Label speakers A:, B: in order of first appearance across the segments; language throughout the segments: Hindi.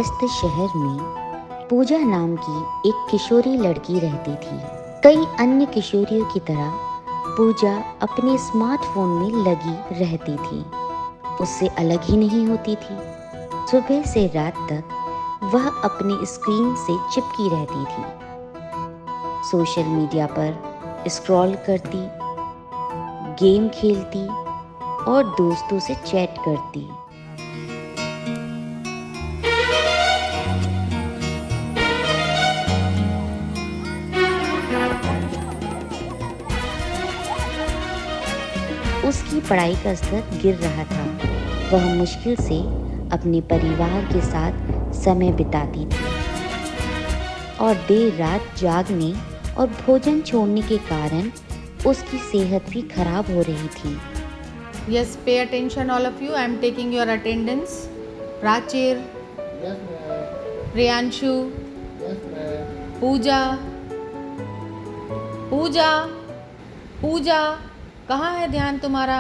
A: व्यस्त शहर में पूजा नाम की एक किशोरी लड़की रहती थी। कई अन्य किशोरियों की तरह पूजा अपने स्मार्टफोन में लगी रहती थी। उससे अलग ही नहीं होती थी। सुबह से रात तक वह अपनी स्क्रीन से चिपकी रहती थी। सोशल मीडिया पर स्क्रॉल करती, गेम खेलती और दोस्तों से चैट करती। उसकी पढ़ाई का स्तर गिर रहा था। वह मुश्किल से अपने परिवार के साथ समय बिताती थी और देर रात जागने और भोजन छोड़ने के कारण उसकी सेहत भी खराब हो रही थी।
B: Yes, pay attention all of you. I am taking your attendance. Prachir,
C: Yes, ma'am.
B: Priyanshu,
C: Yes, ma'am.
B: Pooja, Pooja, Pooja. कहाँ है ध्यान तुम्हारा?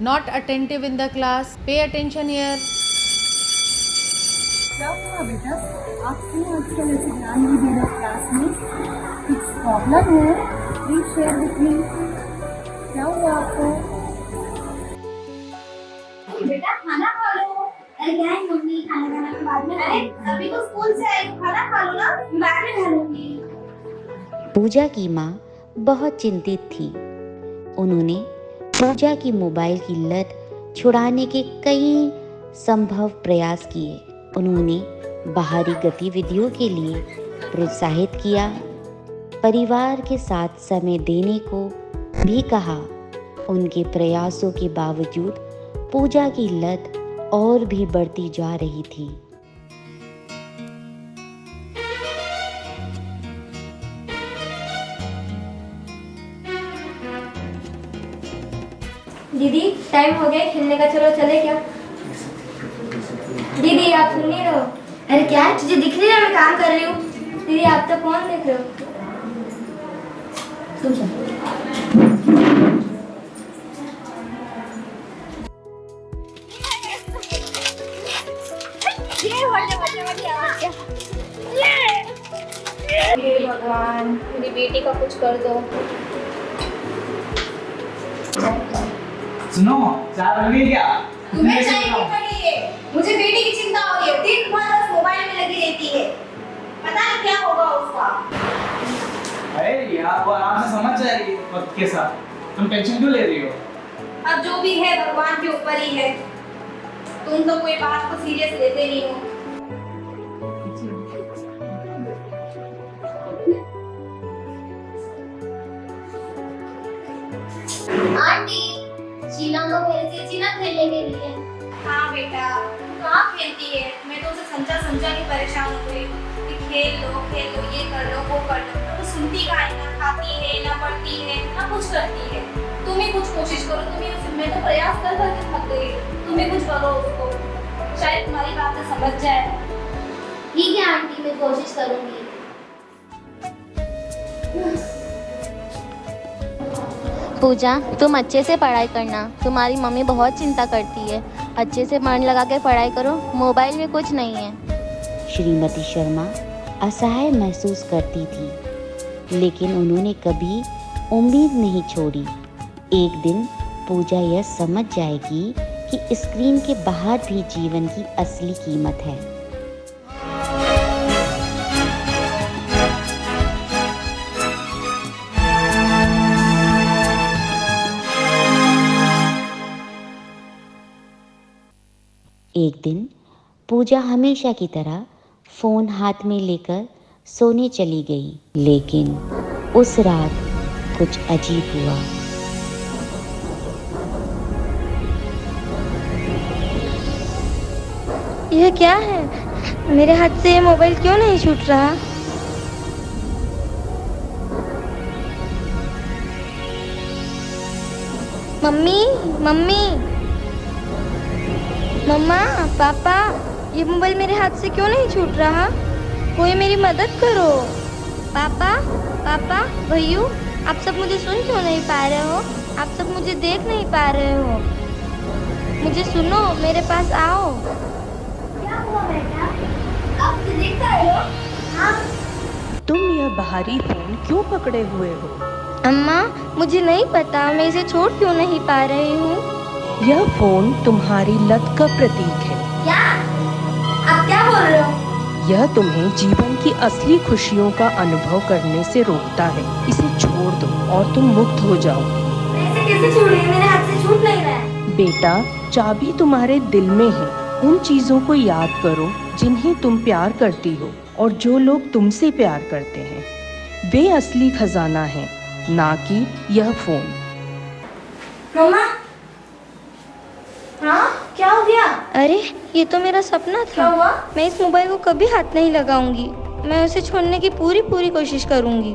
B: Not attentive in the class. Pay attention here.
D: क्या हुआ बेटा? आप क्यों आजकल ऐसे ध्यान नहीं दे रहे क्लास में? कुछ प्रॉब्लम है? Please share with me. क्या हुआ आपको?
E: बेटा खाना खा लो। अरे क्या है मम्मी, खाना खाना के बाद में। अरे अभी तो स्कूल से आई हो, खाना खा लो ना, बाद में खा लूंगी।
A: पूजा की माँ बहुत चिंतित थी। उन्होंने पूजा की मोबाइल की लत छुड़ाने के कई संभव प्रयास किए। उन्होंने बाहरी गतिविधियों के लिए प्रोत्साहित किया, परिवार के साथ समय देने को भी कहा। उनके प्रयासों के बावजूद पूजा की लत और भी बढ़ती जा रही थी।
E: दीदी टाइम हो गया खेलने का, चलो चले क्या? दीदी आप सुन नहीं रहे हो? अरे क्या है, तुझे दिख नहीं रहा मैं काम कर रही हूँ? दीदी आप तो फोन देख रहे हो। तुम चलो।
F: हे भगवान, मेरी बेटी का कुछ कर दो।
G: सुनो, चाय बन गई क्या?
E: तुम्हें चाय क्यों पड़ी है? मुझे बेटी की चिंता हो रही है। दिन भर बस मोबाइल में लगी रहती है, पता नहीं क्या होगा उसका।
G: अरे यार, वो आराम से समझ जाएगी वक्त के साथ। तुम टेंशन क्यों ले रही हो?
E: अब जो भी है भगवान के ऊपर ही है। तुम तो कोई बात को सीरियस लेते नहीं हो।
F: आंटी, शीला को भेजिए चीना खेलने के लिए।
E: हाँ बेटा, कहाँ खेलती है? मैं तो उसे समझा के परेशान हो गई कि खेल लो, ये कर लो, वो कर लो। तो सुनती का है, ना खाती है, ना पढ़ती है, ना कुछ करती है। तुम ही कुछ कोशिश करो। मैं तो प्रयास कर के थक गई। तुम ही कुछ करो उसको, शायद तुम्हारी बातें समझ जाए।
F: ठीक है आंटी, मैं कोशिश करूंगी।
H: पूजा, तुम अच्छे से पढ़ाई करना। तुम्हारी मम्मी बहुत चिंता करती है। अच्छे से मन लगा के पढ़ाई करो, मोबाइल में कुछ नहीं है।
A: श्रीमती शर्मा असहाय महसूस करती थी, लेकिन उन्होंने कभी उम्मीद नहीं छोड़ी। एक दिन पूजा यह समझ जाएगी कि स्क्रीन के बाहर भी जीवन की असली कीमत है। एक दिन पूजा हमेशा की तरह फोन हाथ में लेकर सोने चली गई, लेकिन उस रात कुछ अजीब हुआ।
I: यह क्या है? मेरे हाथ से ये मोबाइल क्यों नहीं छूट रहा? मम्मी, मम्मी, मम्मा, पापा, ये मोबाइल मेरे हाथ से क्यों नहीं छूट रहा? कोई मेरी मदद करो। पापा, पापा, भैयू, आप सब मुझे सुन क्यों नहीं पा रहे हो? आप सब मुझे देख नहीं पा रहे हो? मुझे सुनो, मेरे पास आओ।
E: क्या हुआ बेटा?
F: पापा मुझे देखता है हो? हाँ।
J: तुम यह बाहरी फोन क्यों पकड़े हुए हो?
I: अम्मा मुझे नहीं पता, मैं इसे छोड़ क्यों नहीं पा रही हूँ।
J: यह फोन तुम्हारी लत का प्रतीक है।
F: क्या? आप क्या बोल रहे हो?
J: यह तुम्हें जीवन की असली खुशियों का अनुभव करने से रोकता है। इसे छोड़ दो और तुम मुक्त हो जाओ।
F: मैं इसे कैसे छोड़ूं? मेरे हाथ से छूट नहीं रहा है।
J: बेटा, चाबी तुम्हारे दिल में है। उन चीजों को याद करो जिन्हें तुम प्यार करती हो और जो लोग तुमसे प्यार करते हैं। वे असली खजाना है, ना कि यह फोन।
F: मम्मा, हाँ क्या हो गया?
I: अरे ये तो मेरा सपना
F: क्या
I: था।
F: हुआ?
I: मैं इस मोबाइल को कभी हाथ नहीं लगाऊंगी। मैं उसे छोड़ने की पूरी कोशिश करूंगी।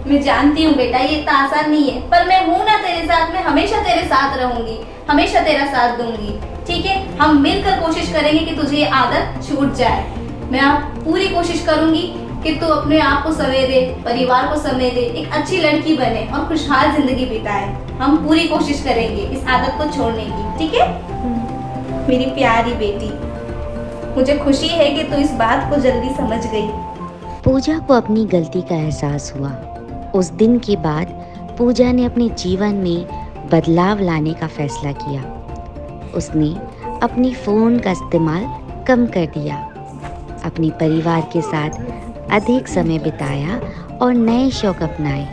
E: मैं जानती हूँ बेटा, ये इतना आसान नहीं है, पर मैं हूँ ना तेरे साथ। मैं हमेशा तेरे साथ रहूंगी, हमेशा तेरा साथ दूंगी। ठीक है, हम मिलकर कोशिश करेंगे कि तुझे ये आदत छूट जाए। मैं पूरी कोशिश करूंगी कि तू अपने आप को समय दे, परिवार को समय दे, एक अच्छी लड़की बने और खुशहाल जिंदगी बिताए। हम पूरी कोशिश करेंगे इस आदत को छोड़ने की। ठीक है मेरी प्यारी बेटी, मुझे खुशी है कि तू इस बात को जल्दी समझ गई।
A: पूजा को अपनी गलती का एहसास हुआ। उस दिन के बाद पूजा ने अपने जीवन में बदलाव लाने का फैसला किया। उसने अपनी फ़ोन का इस्तेमाल कम कर दिया, अपने परिवार के साथ अधिक समय बिताया और नए शौक अपनाए।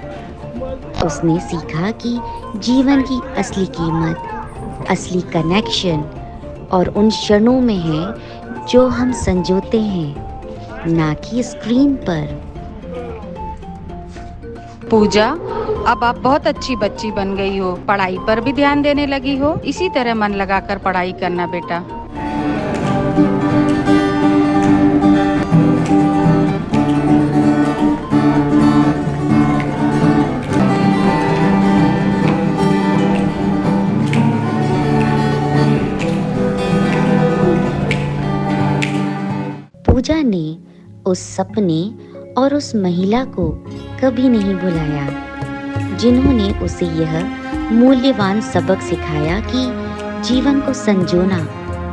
A: उसने सीखा कि जीवन की असली कीमत, असली कनेक्शन और उन क्षणों में है जो हम संजोते हैं, ना कि स्क्रीन पर।
K: पूजा, अब आप बहुत अच्छी बच्ची बन गई हो। पढ़ाई पर भी ध्यान देने लगी हो। इसी तरह मन लगाकर पढ़ाई करना बेटा।
A: पूजा ने उस सपने और उस महिला को कभी नहीं भुलाया जिन्होंने उसे यह मूल्यवान सबक सिखाया कि जीवन को संजोना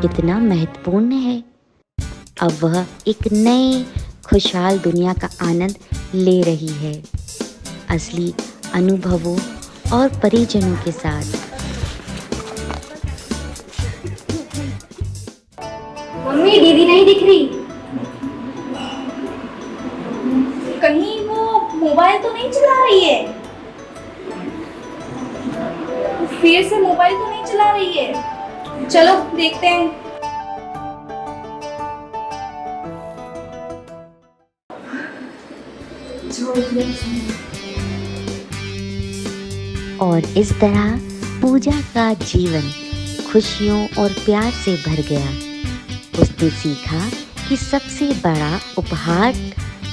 A: कितना महत्वपूर्ण है। अब वह एक नए खुशहाल दुनिया का आनंद ले रही है, असली अनुभवों और परिजनों के साथ।
F: मम्मी, दीदी नहीं दिख रही।
E: कहीं वो मोबाइल तो नहीं चला रही है? फिर से मोबाइल तो नहीं चला रही है? चलो देखते हैं।
A: और इस तरह पूजा का जीवन खुशियों और प्यार से भर गया। उसने सीखा कि सबसे बड़ा उपहार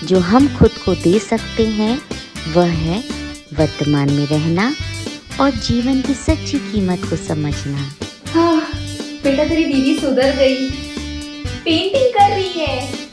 A: जो हम खुद को दे सकते हैं वह है वर्तमान में रहना और जीवन की सच्ची कीमत को समझना।
E: हाँ बेटा, तेरी दीदी सुधर गई, पेंटिंग कर रही है।